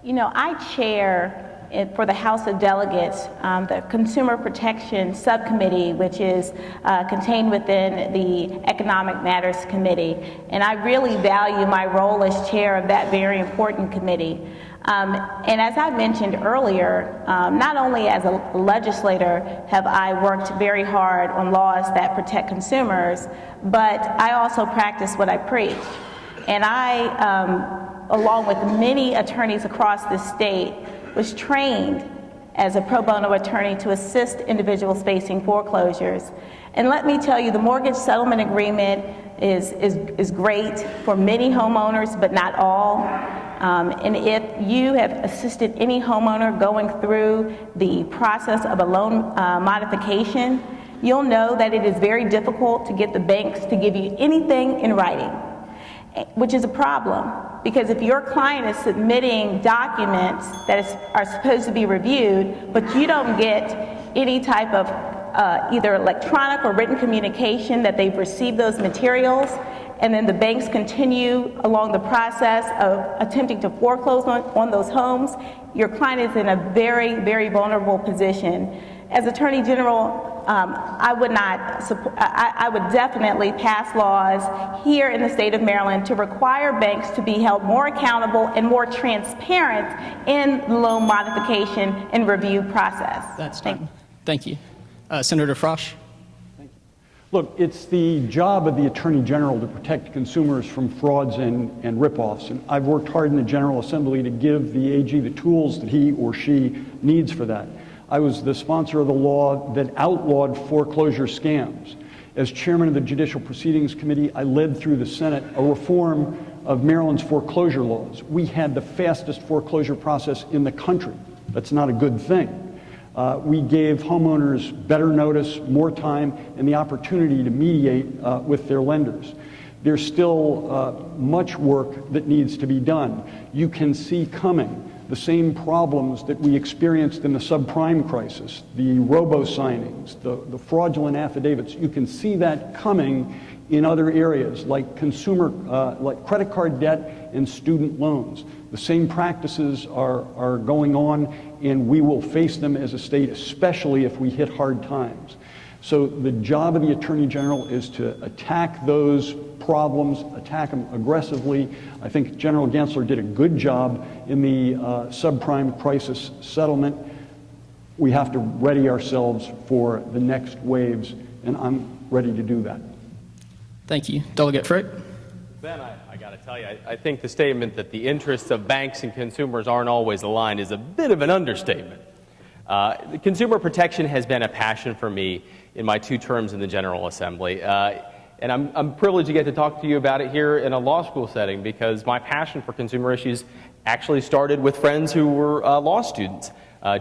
You know, I chair for the House of Delegates the Consumer Protection Subcommittee, which is contained within the Economic Matters Committee. And I really value my role as chair of that very important committee. And as I mentioned earlier, not only as a legislator have I worked very hard on laws that protect consumers, but I also practice what I preach. And I, along with many attorneys across the state, was trained as a pro bono attorney to assist individuals facing foreclosures. And let me tell you, the mortgage settlement agreement is great for many homeowners, but not all. And if you have assisted any homeowner going through the process of a loan modification, you'll know that it is very difficult to get the banks to give you anything in writing, which is a problem. Because if your client is submitting documents that are supposed to be reviewed, but you don't get any type of either electronic or written communication that they've received those materials, and then the banks continue along the process of attempting to foreclose on those homes, your client is in a very, very vulnerable position. As Attorney General, I would definitely pass laws here in the state of Maryland to require banks to be held more accountable and more transparent in the loan modification and review process. That's time. Thank you. Senator Frosch. Thank you. Look, it's the job of the Attorney General to protect consumers from frauds and ripoffs. And I've worked hard in the General Assembly to give the AG the tools that he or she needs for that. I was the sponsor of the law that outlawed foreclosure scams. As chairman of the Judicial Proceedings Committee, I led through the Senate a reform of Maryland's foreclosure laws. We had the fastest foreclosure process in the country. That's not a good thing. We gave homeowners better notice, more time, and the opportunity to mediate with their lenders. There's still much work that needs to be done. You can see coming the same problems that we experienced in the subprime crisis, the robo-signings, the fraudulent affidavits. You can see that coming in other areas like like credit card debt and student loans. The same practices are going on, and we will face them as a state, especially if we hit hard times. So the job of the Attorney General is to attack those problems, attack them aggressively. I think General Gensler did a good job in the subprime crisis settlement. We have to ready ourselves for the next waves, and I'm ready to do that. Thank you. Delegate Frick. Ben, I got to tell you, I think the statement that the interests of banks and consumers aren't always aligned is a bit of an understatement. Consumer protection has been a passion for me in my 2 terms in the General Assembly. And I'm privileged to get to talk to you about it here in a law school setting, because my passion for consumer issues actually started with friends who were law students,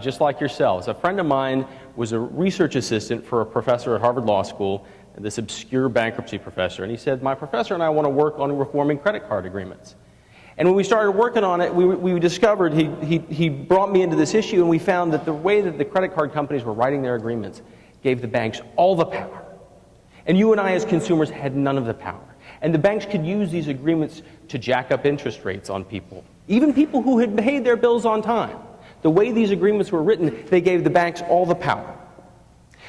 just like yourselves. A friend of mine was a research assistant for a professor at Harvard Law School, this obscure bankruptcy professor, and he said, my professor and I want to work on reforming credit card agreements. And when we started working on it, we discovered, he brought me into this issue, and we found that the way that the credit card companies were writing their agreements gave the banks all the power. And you and I as consumers had none of the power. And the banks could use these agreements to jack up interest rates on people, even people who had paid their bills on time. The way these agreements were written, they gave the banks all the power.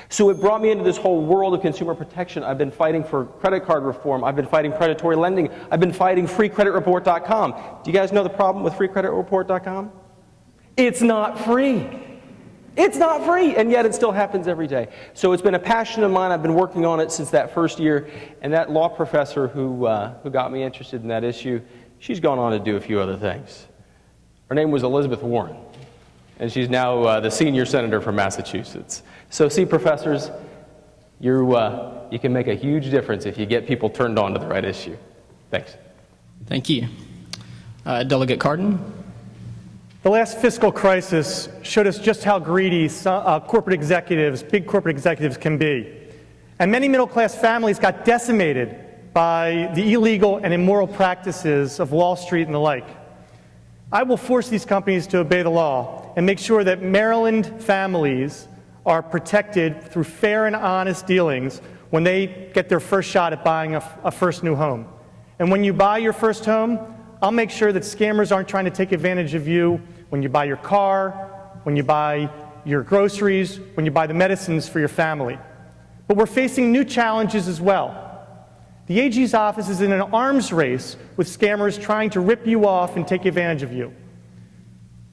So it brought me into this whole world of consumer protection. I've been fighting for credit card reform. I've been fighting predatory lending. I've been fighting freecreditreport.com. Do you guys know the problem with freecreditreport.com? It's not free. It's not free, and yet it still happens every day. So it's been a passion of mine. I've been working on it since that first year, and that law professor who got me interested in that issue, she's gone on to do a few other things. Her name was Elizabeth Warren, and she's now the senior senator from Massachusetts. So see, professors, you can make a huge difference if you get people turned on to the right issue. Thanks. Thank you. Delegate Cardin. The last fiscal crisis showed us just how greedy corporate executives, big corporate executives, can be. And many middle-class families got decimated by the illegal and immoral practices of Wall Street and the like. I will force these companies to obey the law and make sure that Maryland families are protected through fair and honest dealings when they get their first shot at buying a first new home. And when you buy your first home, I'll make sure that scammers aren't trying to take advantage of you when you buy your car, when you buy your groceries, when you buy the medicines for your family. But we're facing new challenges as well. The AG's office is in an arms race with scammers trying to rip you off and take advantage of you.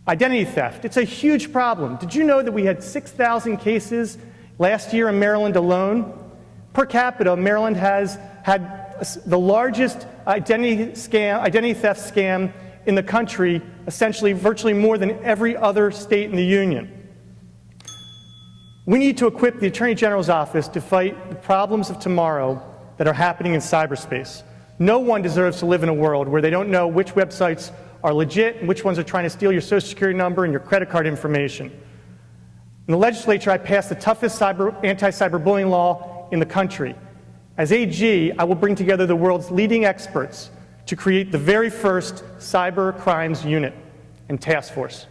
Identity theft, it's a huge problem. Did you know that we had 6,000 cases last year in Maryland alone? Per capita, Maryland has had the largest identity theft scam in the country, essentially virtually more than every other state in the union. We need to equip the Attorney General's office to fight the problems of tomorrow that are happening in cyberspace. No one deserves to live in a world where they don't know which websites are legit and which ones are trying to steal your Social Security number and your credit card information. In the legislature, I passed the toughest anti-cyberbullying law in the country. As AG, I will bring together the world's leading experts to create the very first cyber crimes unit and task force.